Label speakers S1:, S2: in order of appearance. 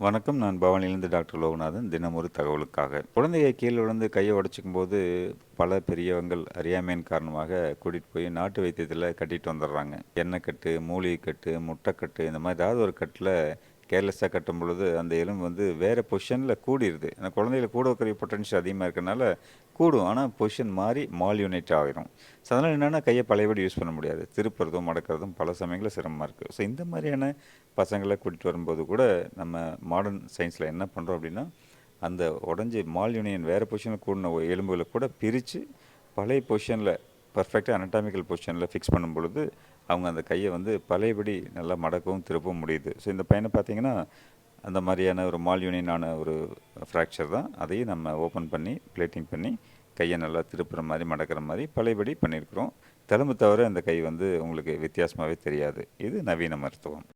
S1: வணக்கம். நான் பவானியிலிருந்து டாக்டர் லோகநாதன். தினம் ஒரு தகவலுக்காக. குழந்தைய கீழ விழுந்து கைய உடைச்சுக்கும்போது, பல பெரியவங்கள் அறியாமையின் காரணமாக கூட்டிட்டு போய் நாட்டு வைத்தியத்தில கட்டிட்டு வந்துடுறாங்க. எண்ணெய் கட்டு, மூலிகை கட்டு, முட்டைக்கட்டு இந்த மாரி ஏதாவது ஒரு கட்டுல கேர்லெஸ்ஸா கட்டும்பொழுது, அந்த எலும்பு வந்து வேற பொசிஷன்ல கூடிருது. ஏன்னா குழந்தைகளுக்கு கூட வைக்கிற பொட்டன்ஷியல் அதிகமா இருக்கனால கூடும். ஆனா பொசிஷன் மாறி மால்யூனேட் ஆயிரும். ஸோ அதனால என்னன்னா கைய பழையபடி யூஸ் பண்ண முடியாது. திருப்புறதும், மடக்கிறதும் பல சமயங்கள்ல சிரமமா இருக்கு. ஸோ இந்த மாரியான பசங்கள கூட்டிட்டு வரும்போது கூட, நம்ம மாடர்ன் சயின்ஸ்ல என்ன பண்றோம் அப்படின்னா, அந்த உடைஞ்சு மால்யூனியன் வேற பொசிஷன்ல கூடின எலும்புகள கூட பிரிச்சு, பழைய பொசிஷன்ல பெர்ஃபெக்ட்டா அனடாமிக்கல் பொசிஷன்ல ஃபிக்ஸ் பண்ணும் பொழுது, அவங்க அந்த கைய வந்து பழையபடி நல்லா மடக்கவும், திருப்பவும் முடியுது. ஸோ இந்த பையன பார்த்தீங்கன்னா, அந்த மாரியான ஒரு மால்யூனியன் ஆன ஒரு ஃப்ராக்சர் தான். அதையும் நம்ம ஓப்பன் பண்ணி, பிளேட்டிங் பண்ணி, கைய நல்லா திருப்புற மாரி, மடக்குற மாரி பழையபடி பண்ணியிருக்கிறோம். தழும்பு தவிர அந்த கை வந்து உங்களுக்கு வித்தியாசமாவே தெரியாது. இது நவீன மருத்துவம்.